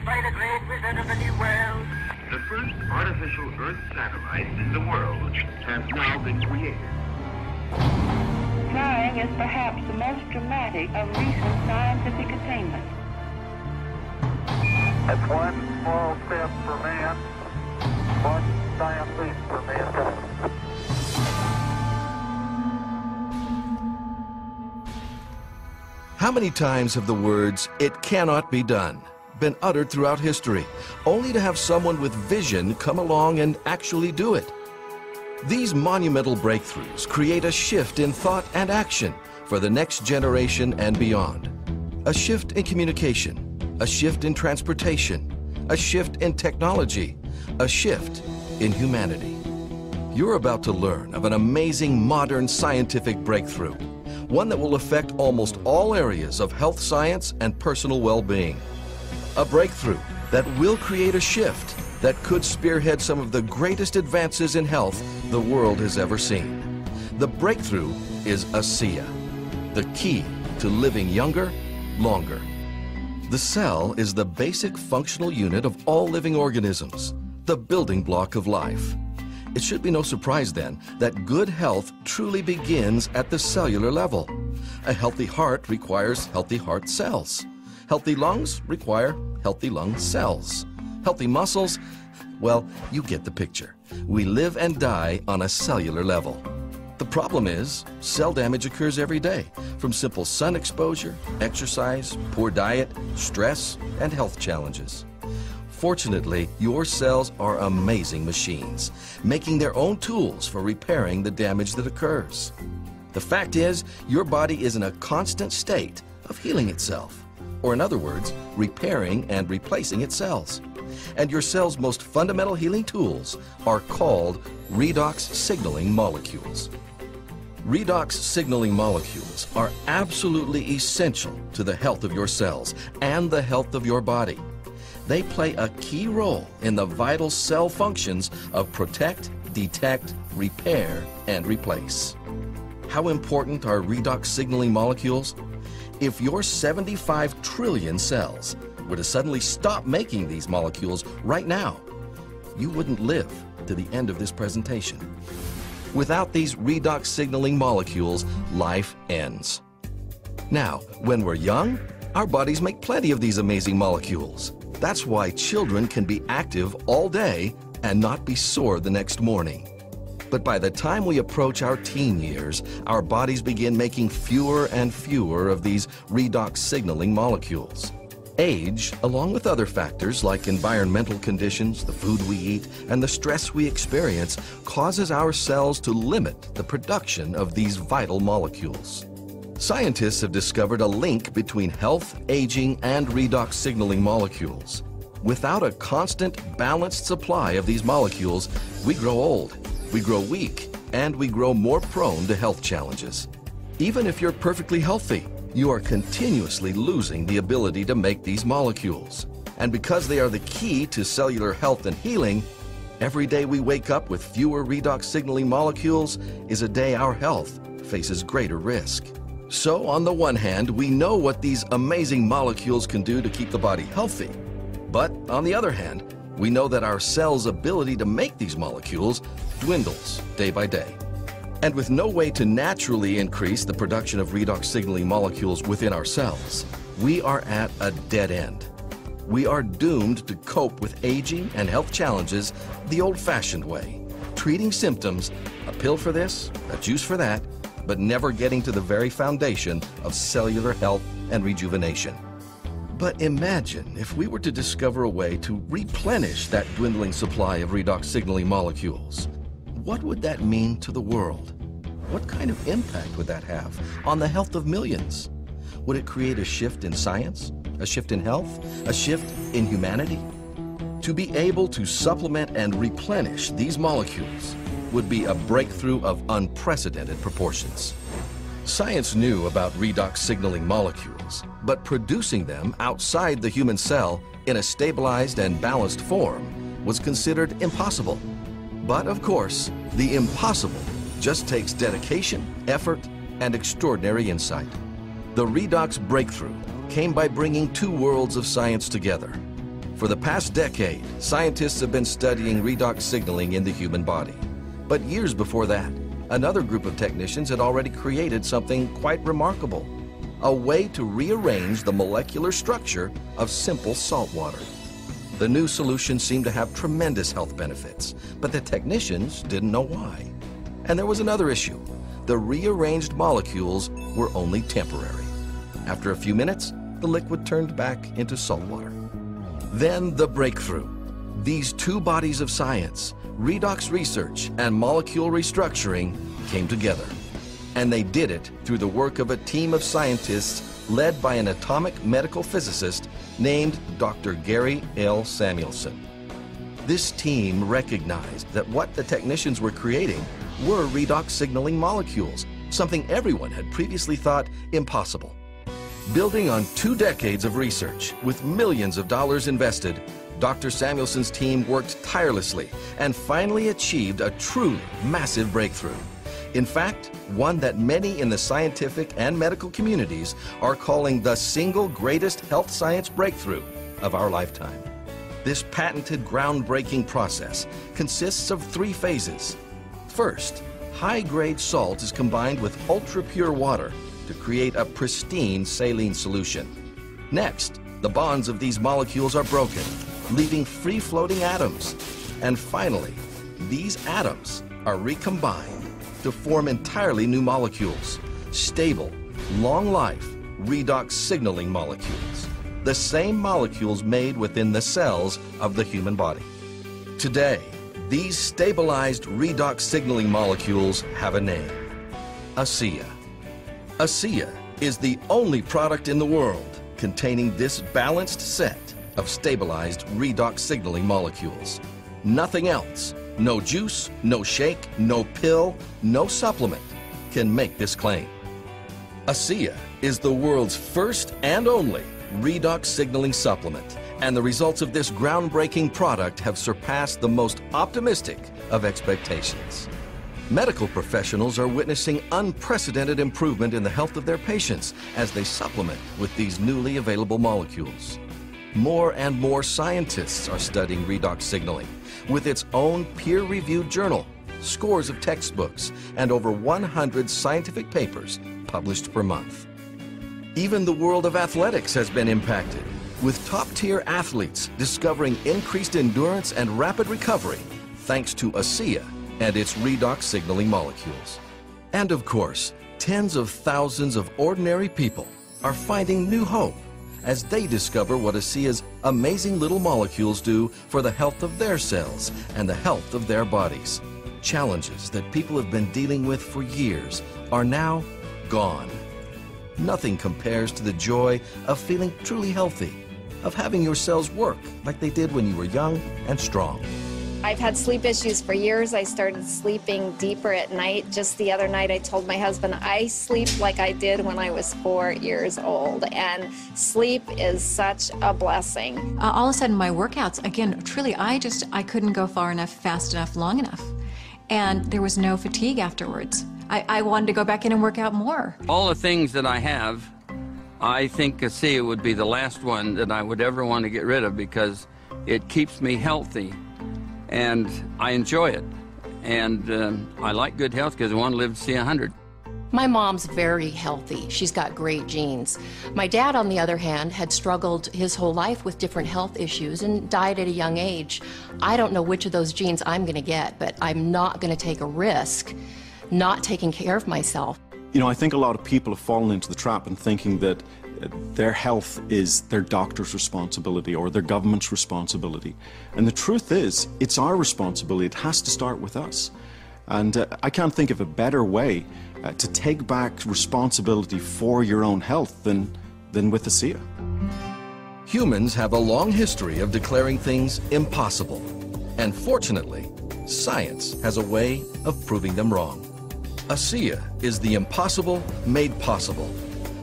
by the great wizard of the New World. The first artificial Earth satellite in the world has now been created. Flying is perhaps the most dramatic of recent scientific attainments. It's one small step for man, one giant leap for mankind. How many times have the words, "It cannot be done," been uttered throughout history, only to have someone with vision come along and actually do it? These monumental breakthroughs create a shift in thought and action for the next generation and beyond. A shift in communication, a shift in transportation, a shift in technology, a shift in humanity. You're about to learn of an amazing modern scientific breakthrough, one that will affect almost all areas of health science and personal well-being. A breakthrough that will create a shift that could spearhead some of the greatest advances in health the world has ever seen. The breakthrough is ASEA, the key to living younger, longer. The cell is the basic functional unit of all living organisms, the building block of life. It should be no surprise then that good health truly begins at the cellular level. A healthy heart requires healthy heart cells. Healthy lungs require healthy lung cells. Healthy muscles, well, you get the picture. We live and die on a cellular level. The problem is, cell damage occurs every day from simple sun exposure, exercise, poor diet, stress, and health challenges. Fortunately, your cells are amazing machines, making their own tools for repairing the damage that occurs. The fact is, your body is in a constant state of healing itself, or in other words, repairing and replacing its cells. And your cell's most fundamental healing tools are called redox signaling molecules. Redox signaling molecules are absolutely essential to the health of your cells and the health of your body. They play a key role in the vital cell functions of protect, detect, repair, and replace. How important are redox signaling molecules? If your 75 trillion cells were to suddenly stop making these molecules right now, you wouldn't live to the end of this presentation. Without these redox signaling molecules, life ends. Now, when we're young, our bodies make plenty of these amazing molecules. That's why children can be active all day and not be sore the next morning. But by the time we approach our teen years, our bodies begin making fewer and fewer of these redox signaling molecules. Age, along with other factors like environmental conditions, the food we eat, and the stress we experience, causes our cells to limit the production of these vital molecules. Scientists have discovered a link between health, aging, and redox signaling molecules. Without a constant, balanced supply of these molecules, we grow old, we grow weak, and we grow more prone to health challenges. Even if you're perfectly healthy, you are continuously losing the ability to make these molecules. And because they are the key to cellular health and healing, every day we wake up with fewer redox signaling molecules is a day our health faces greater risk. So on the one hand, we know what these amazing molecules can do to keep the body healthy. But on the other hand, we know that our cells' ability to make these molecules dwindles day by day. And with no way to naturally increase the production of redox signaling molecules within our cells, we are at a dead end. We are doomed to cope with aging and health challenges the old-fashioned way, treating symptoms, a pill for this, a juice for that, but never getting to the very foundation of cellular health and rejuvenation. But imagine if we were to discover a way to replenish that dwindling supply of redox signaling molecules. What would that mean to the world? What kind of impact would that have on the health of millions? Would it create a shift in science, a shift in health, a shift in humanity? To be able to supplement and replenish these molecules would be a breakthrough of unprecedented proportions. Science knew about redox signaling molecules, but producing them outside the human cell in a stabilized and balanced form was considered impossible. But of course, the impossible just takes dedication, effort, and extraordinary insight. The redox breakthrough came by bringing two worlds of science together. For the past decade, scientists have been studying redox signaling in the human body. But years before that, another group of technicians had already created something quite remarkable: a way to rearrange the molecular structure of simple salt water. The new solution seemed to have tremendous health benefits, but the technicians didn't know why. And there was another issue. The rearranged molecules were only temporary. After a few minutes, the liquid turned back into salt water. Then the breakthrough. These two bodies of science, redox research and molecule restructuring, came together. And they did it through the work of a team of scientists led by an atomic medical physicist named Dr. Gary L. Samuelson. This team recognized that what the technicians were creating were redox signaling molecules, something everyone had previously thought impossible. Building on 2 decades of research with millions of dollars invested, Dr. Samuelson's team worked tirelessly and finally achieved a truly massive breakthrough. In fact, one that many in the scientific and medical communities are calling the single greatest health science breakthrough of our lifetime. This patented groundbreaking process consists of 3 phases. First, high-grade salt is combined with ultra-pure water to create a pristine saline solution. Next, the bonds of these molecules are broken, leaving free-floating atoms. And finally, these atoms are recombined to form entirely new molecules, stable, long-life, redox signaling molecules, the same molecules made within the cells of the human body. Today, these stabilized redox signaling molecules have a name: ASEA. ASEA is the only product in the world containing this balanced set of stabilized redox signaling molecules. Nothing else, no juice, no shake, no pill, no supplement can make this claim. ASEA is the world's first and only redox signaling supplement, and the results of this groundbreaking product have surpassed the most optimistic of expectations. Medical professionals are witnessing unprecedented improvement in the health of their patients as they supplement with these newly available molecules. More and more scientists are studying redox signaling, with its own peer-reviewed journal, scores of textbooks, and over 100 scientific papers published per month. Even the world of athletics has been impacted, with top-tier athletes discovering increased endurance and rapid recovery thanks to ASEA and its redox signaling molecules. And of course, tens of thousands of ordinary people are finding new hope as they discover what ASEA's amazing little molecules do for the health of their cells and the health of their bodies. Challenges that people have been dealing with for years are now gone. Nothing compares to the joy of feeling truly healthy, of having your cells work like they did when you were young and strong. I've had sleep issues for years. I started sleeping deeper at night. Just the other night I told my husband I sleep like I did when I was 4 years old, and sleep is such a blessing. All of a sudden my workouts, again, truly I couldn't go far enough, fast enough, long enough. And there was no fatigue afterwards. I wanted to go back in and work out more. All the things that I have, I think ASEA would be the last one that I would ever want to get rid of, because it keeps me healthy. And I enjoy it. And I like good health because I want to live to see 100. My mom's very healthy. She's got great genes. My dad, on the other hand, had struggled his whole life with different health issues and died at a young age. I don't know which of those genes I'm going to get, but I'm not going to take a risk not taking care of myself. You know, I think a lot of people have fallen into the trap in thinking that their health is their doctor's responsibility or their government's responsibility. And the truth is, it's our responsibility. It has to start with us. And I can't think of a better way to take back responsibility for your own health than with ASEA. Humans have a long history of declaring things impossible. And fortunately, science has a way of proving them wrong. ASEA is the impossible made possible.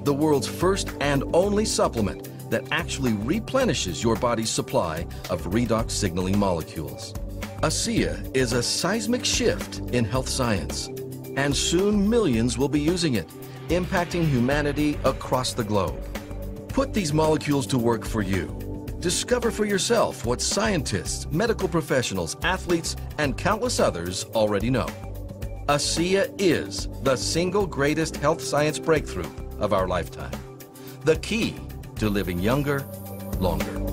The world's first and only supplement that actually replenishes your body's supply of redox signaling molecules. ASEA is a seismic shift in health science, and soon millions will be using it, impacting humanity across the globe. Put these molecules to work for you. Discover for yourself what scientists, medical professionals, athletes, and countless others already know. ASEA is the single greatest health science breakthrough of our lifetime. The key to living younger, longer.